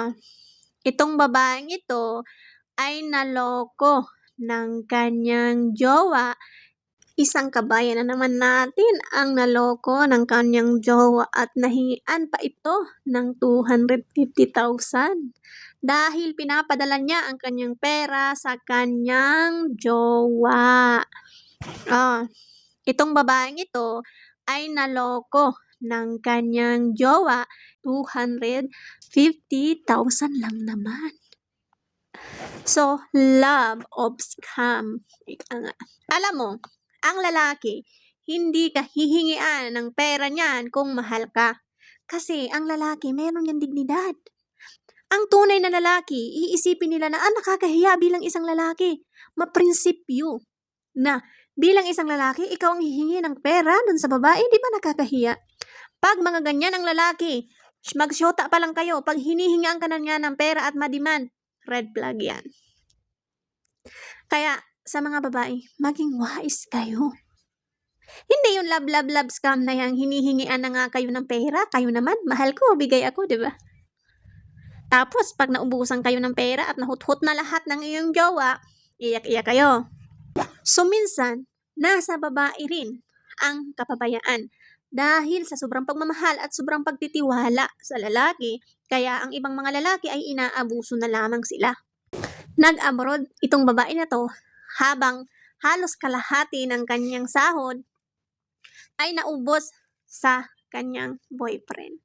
Ah, Itong babaeng ito ay naloko ng kanyang jowa. Isang kabayan na naman natin ang naloko ng kanyang jowa at nahingian pa ito ng 250,000 dahil pinapadala niya ang kanyang pera sa kanyang jowa. Itong babaeng ito ay naloko ng kanyang jowa, 250,000 lang naman. So, love of scam. Ika nga. Alam mo, ang lalaki, hindi ka hihingian ng pera niyan kung mahal ka. Kasi ang lalaki, meron niyang dignidad. Ang tunay na lalaki, iisipin nila na nakakahiya bilang isang lalaki. Maprinsipyo na bilang isang lalaki, ikaw ang hihingi ng pera dun sa babae, di ba nakakahiya? Pag mga ganyan ang lalaki, magsyota pa lang kayo, pag hinihingaan ka na niya ng pera at mademand, red flag yan. Kaya, sa mga babae, maging wise kayo. Hindi yung love scam na yung hinihingian na nga kayo ng pera, kayo naman, mahal ko, bigay ako, di ba? Tapos, pag naubusan kayo ng pera at nahuthot na lahat ng iyong jowa, iyak-iyak kayo. So, minsan, nasa babae rin ang kapabayaan. Dahil sa sobrang pagmamahal at sobrang pagtitiwala sa lalaki, kaya ang ibang mga lalaki ay inaabuso na lamang sila. Nag-abroad itong babae na to habang halos kalahati ng kanyang sahod ay naubos sa kanyang boyfriend.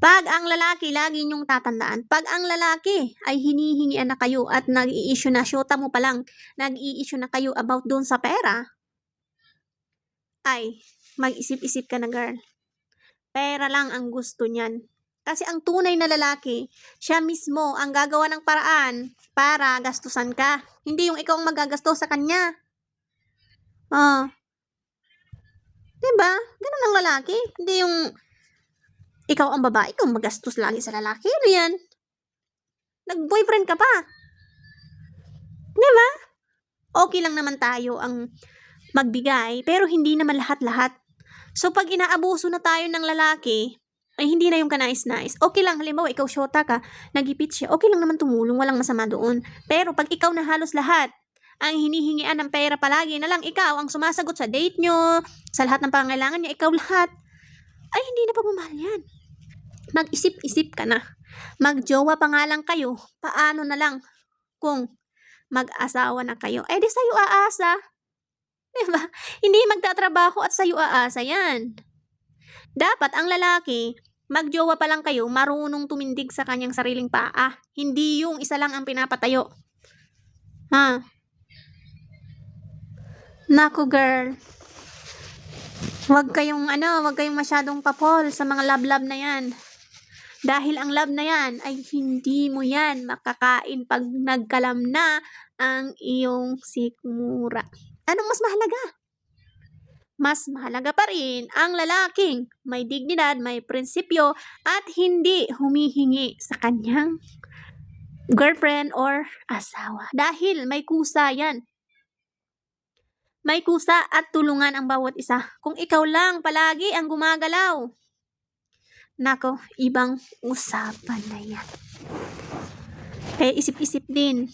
Pag ang lalaki, lagi niyong tatandaan, pag ang lalaki ay hinihingian na kayo at nag-i-issue na, syota mo pa lang, nag-i-issue na kayo about doon sa pera, ay mag-isip-isip ka na, girl. Pera lang ang gusto niyan. Kasi ang tunay na lalaki, siya mismo ang gagawa ng paraan para gastusan ka. Hindi yung ikaw ang magagastos sa kanya. Diba? Ganun ang lalaki. Hindi yung ikaw ang babae, ikaw magastos lagi sa lalaki. Ano yan? Nag-boyfriend ka pa. Diba? Okay lang naman tayo ang magbigay, pero hindi naman lahat-lahat. So, pag inaabuso na tayo ng lalaki, ay hindi na yung kanais-nais. Okay lang, halimbawa, ikaw syota ka, nagipit siya, okay lang naman tumulong, walang masama doon. Pero pag ikaw na halos lahat, ang hinihingian ng pera palagi na lang, ikaw ang sumasagot sa date nyo, sa lahat ng pangailangan niya, ikaw lahat, ay hindi na pagmamahal yan. Mag-isip-isip ka na. Magjowa pa nga lang kayo, paano na lang kung mag-asawa na kayo? Eh di sa'yo aasa. Diba? Hindi magtatrabaho at sa'yo aasa yan. Dapat ang lalaki, magjowa pa lang kayo, marunong tumindig sa kanyang sariling paa. Hindi yung isa lang ang pinapatayo. Nako, girl. Wag kayong masyadong papol sa mga love na yan. Dahil ang love na yan ay hindi mo yan makakain pag nagkalam na ang iyong sikmura. Anong mas mahalaga? Mas mahalaga pa rin ang lalaking may dignidad, may prinsipyo, at hindi humihingi sa kanyang girlfriend or asawa. Dahil may kusa yan. May kusa at tulungan ang bawat isa. Kung ikaw lang palagi ang gumagalaw, nako, ibang usapan na yan. Kaya isip-isip din.